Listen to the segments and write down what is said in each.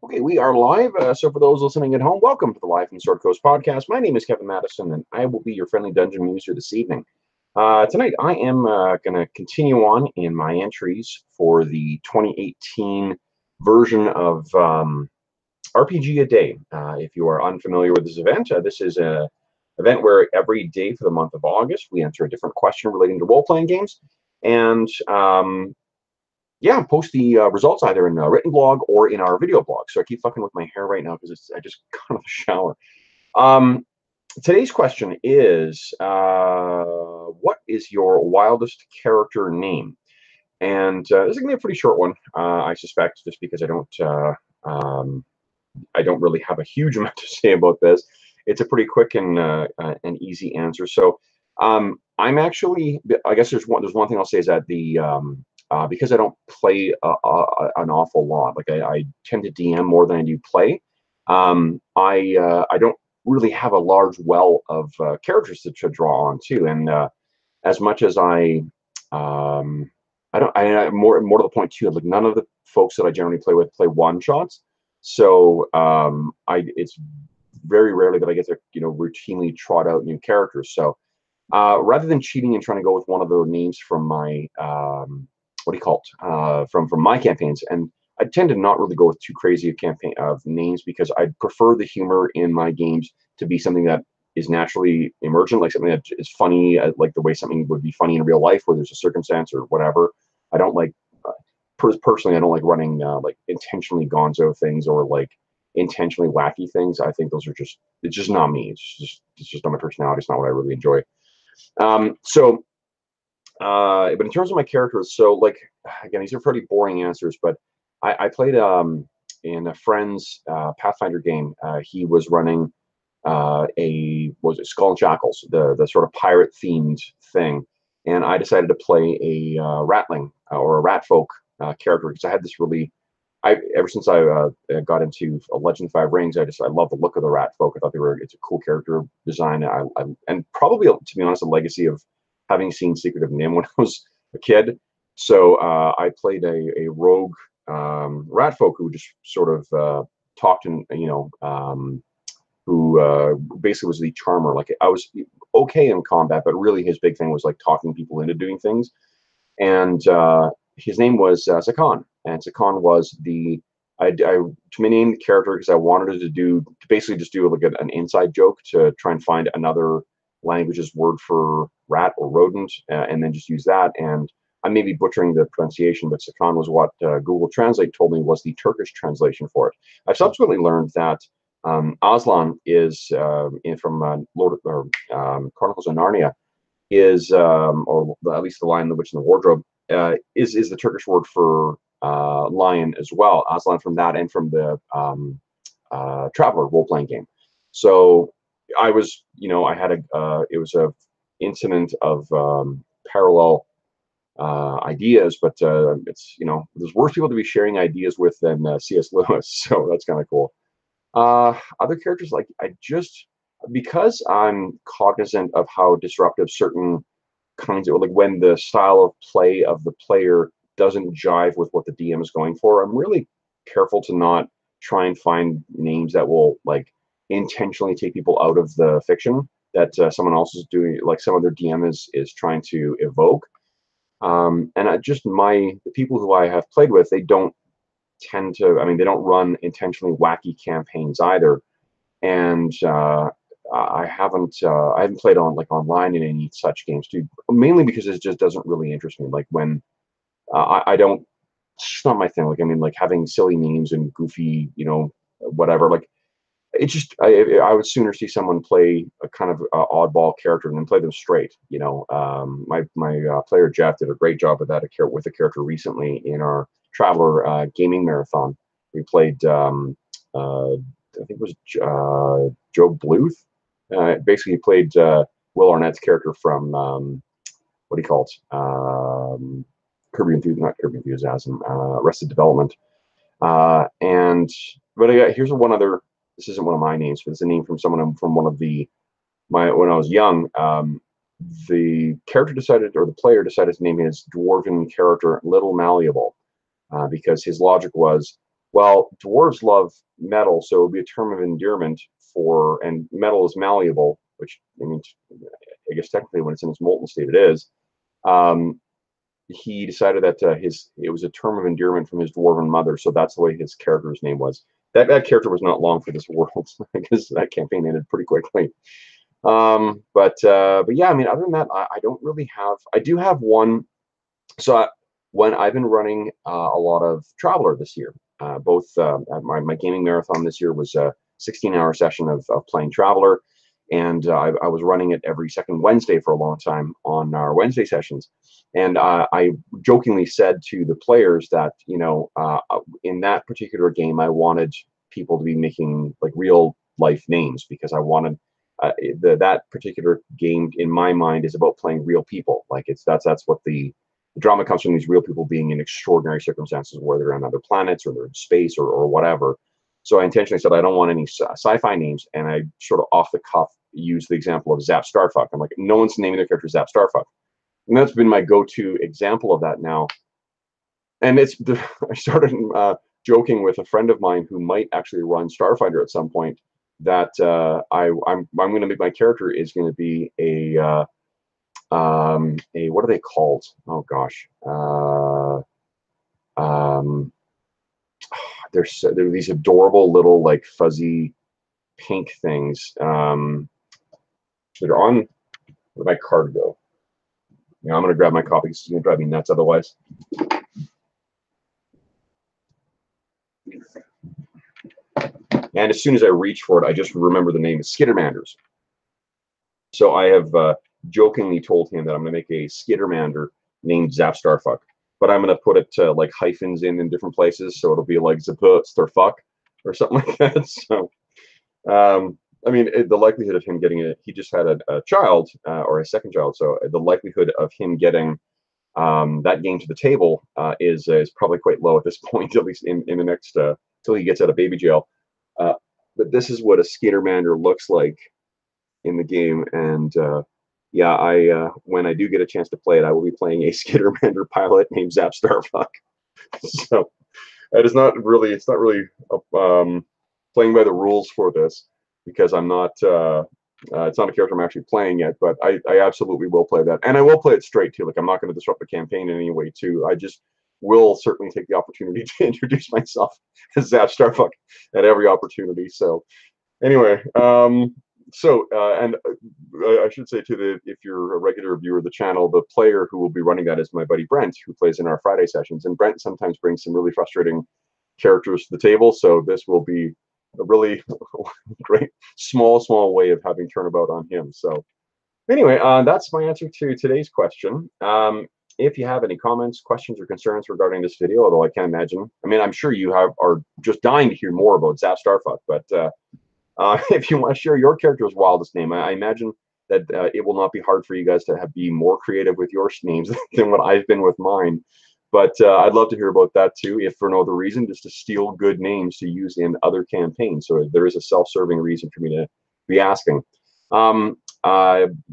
Okay, we are live. So for those listening at home, welcome to the Live from Sword Coast podcast. My name is Kevin Madison, and I will be your friendly dungeon user this evening. Tonight, I am going to continue on in my entries for the 2018 version of RPGaDay. If you are unfamiliar with this event, this is an event where every day for the month of August, we answer a different question relating to role-playing games. And yeah, post the results either in a written blog or in our video blog. So I keep fucking with my hair right now because I just got out of the shower. Um, Today's question is, what is your wildest character name? And this is gonna be a pretty short one, I suspect, just because I don't really have a huge amount to say about this. It's a pretty quick and an easy answer. So I'm actually, I guess there's one thing I'll say is that because I don't play an awful lot, like I tend to DM more than I do play. I don't really have a large well of characters to draw on too, and as much as I don't, more to the point too. Like none of the folks that I generally play with play one shots, so it's very rarely that I get to routinely trot out new characters. So rather than cheating and trying to go with one of the names from my what do you call it from my campaigns, and I tend to not really go with too crazy of names because I prefer the humor in my games to be something that is naturally emergent, like something that is funny, like the way something would be funny in real life, where there's a circumstance or whatever. I don't like uh, personally. I don't like running like intentionally gonzo things or like intentionally wacky things. I think those are it's just not me. It's just not my personality. It's not what I really enjoy. So but in terms of my characters, so like again, these are pretty boring answers, but I played in a friend's Pathfinder game. He was running was it Skull and Shackles, the sort of pirate themed thing, and I decided to play a ratling or a rat folk character because I had this really. Ever since I got into a Legend of Five Rings, I love the look of the rat folk. I thought it's a cool character design. And probably to be honest, a legacy of having seen Secret of Nim when I was a kid. So I played a rogue rat folk who just sort of talked and who basically was the charmer. Like I was okay in combat, but really his big thing was like talking people into doing things. And his name was Sakan, and Sakan was to name the character because I wanted to basically just do like an inside joke to try and find another language's word for rat or rodent, and then just use that. And I may be butchering the pronunciation, but Sakan was what Google Translate told me was the Turkish translation for it. I've subsequently learned that Aslan is from Lord or Chronicles of Narnia is, or at least the Lion, the Witch, and the Wardrobe, is the Turkish word for lion as well. Aslan from that and from the Traveler role playing game. So I had it was a incident of parallel ideas, but there's worse people to be sharing ideas with than C.S. Lewis, so that's kind of cool. Other characters, like because I'm cognizant of how disruptive certain kinds of, like when the style of play of the player doesn't jive with what the DM is going for, I'm really careful to not try and find names that will like intentionally take people out of the fiction that someone else is doing, like some other DM is trying to evoke. And the people who I have played with, they don't tend to, I mean, they don't run intentionally wacky campaigns either. And I haven't played online in any such games too, mainly because it just doesn't really interest me. Like when I don't, it's not my thing. Like I mean, like having silly names and goofy, whatever. Like it's just I would sooner see someone play a kind of oddball character than play them straight. My player Jeff did a great job of that with a character recently in our Traveler gaming marathon. We played I think it was Joe Bluth. Basically, he played Will Arnett's character from what do you call it? Not Kirby Enthusiasm, Arrested Development. Here's one other. This isn't one of my names, but it's a name from someone from one of when I was young. The character decided, or the player decided to name his dwarven character Little Malleable, because his logic was Well, dwarves love metal, so it would be a term of endearment for, and metal is malleable, which I mean, I guess technically when it's in its molten state, it is. Um, he decided that it was a term of endearment from his dwarven mother, so that's the way his character's name was. That character was not long for this world because that campaign ended pretty quickly. But yeah, I mean, other than that, I don't really have. I do have one. So when I've been running a lot of Traveler this year, both my gaming marathon this year was a 16-hour session of playing Traveler, and I was running it every second Wednesday for a long time on our Wednesday sessions. And I jokingly said to the players that, in that particular game, I wanted people to be making like real life names because I wanted that particular game in my mind is about playing real people. Like that's what the drama comes from, these real people being in extraordinary circumstances, where they're on other planets or they're in space or whatever. So I intentionally said I don't want any sci-fi names, and I sort of off the cuff used the example of Zap Starfuck. I'm like, no one's naming their character Zap Starfuck, and that's been my go-to example of that now. And I started joking with a friend of mine who might actually run Starfighter at some point that I'm going to make my character is going to be a what are they called? Oh gosh, they're these adorable little like fuzzy pink things that are on. Where'd my card go? Yeah, I'm gonna grab my copy. It's gonna drive me nuts otherwise. And as soon as I reach for it, I just remember the name is Skittermanders. So I have jokingly told him that I'm going to make a Skittermander named Zap Starfuck, but I'm going to put it like hyphens in different places, so it'll be like Starfuck or something like that. So, I mean, the likelihood of him getting it, he just had a child or a second child, so the likelihood of him getting that game to the table is probably quite low at this point, at least in the next till he gets out of baby jail. But this is what a Skittermander looks like in the game, and yeah, I when I do get a chance to play it, I will be playing a Skittermander pilot named Zap Starfuck. So it's not really playing by the rules for this because I'm not. It's not a character I'm actually playing yet, but I absolutely will play that, and I will play it straight too. Like I'm not going to disrupt the campaign in any way too. I just will certainly take the opportunity to introduce myself as Zap Starfuck at every opportunity. So anyway, and I should say too that if you're a regular viewer of the channel, the player who will be running that is my buddy Brent, who plays in our Friday sessions. And Brent sometimes brings some really frustrating characters to the table, so this will be a really great small way of having turnabout on him. So anyway, that's my answer to today's question. If you have any comments, questions, or concerns regarding this video, although I can't imagine, I mean, I'm sure you are just dying to hear more about Zap Starfuck, but if you want to share your character's wildest name, I imagine that it will not be hard for you guys to be more creative with your names than what I've been with mine. But I'd love to hear about that too, if for no other reason, just to steal good names to use in other campaigns. So there is a self-serving reason for me to be asking.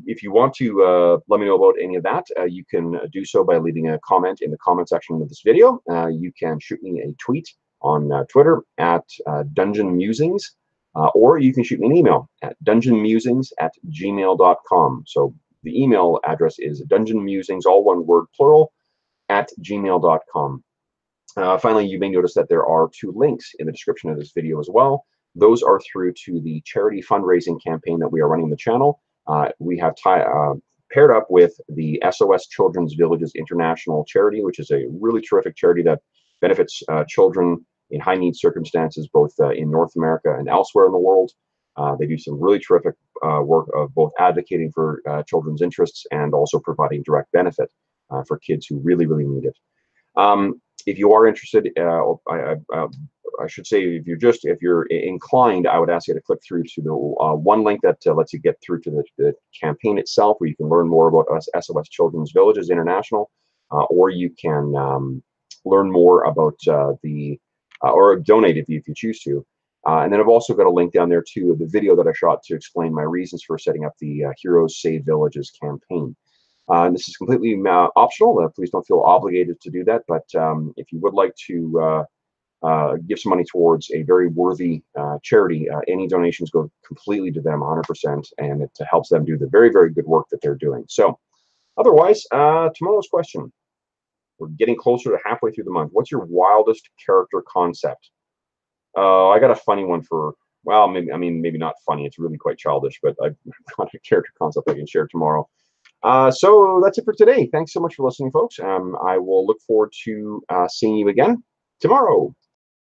If you want to let me know about any of that, you can do so by leaving a comment in the comment section of this video. You can shoot me a tweet on Twitter at Dungeon Musings. Or you can shoot me an email at dungeonmusings@gmail.com. So the email address is dungeonmusings, all one word, plural, @gmail.com. Finally, you may notice that there are 2 links in the description of this video as well. Those are through to the charity fundraising campaign that we are running on the channel. We have paired up with the SOS Children's Villages International charity, which is a really terrific charity that benefits children in high need circumstances, both in North America and elsewhere in the world. They do some really terrific work of both advocating for children's interests and also providing direct benefit for kids who really need it. If you are interested, I should say, if you're inclined, I would ask you to click through to the one link that lets you get through to the campaign itself, where you can learn more about SOS Children's Villages International, or you can learn more about or donate if you choose to. And then I've also got a link down there to the video that I shot to explain my reasons for setting up the Heroes Save Villages campaign. This is completely optional. Please don't feel obligated to do that. But if you would like to give some money towards a very worthy charity. Any donations go completely to them, 100%, and it helps them do the very, very good work that they're doing. So otherwise, tomorrow's question. We're getting closer to halfway through the month. What's your wildest character concept? I got a funny one for, well, maybe, I mean, maybe not funny. It's really quite childish, but I've got a character concept I can share tomorrow. So that's it for today. Thanks so much for listening, folks. I will look forward to seeing you again tomorrow.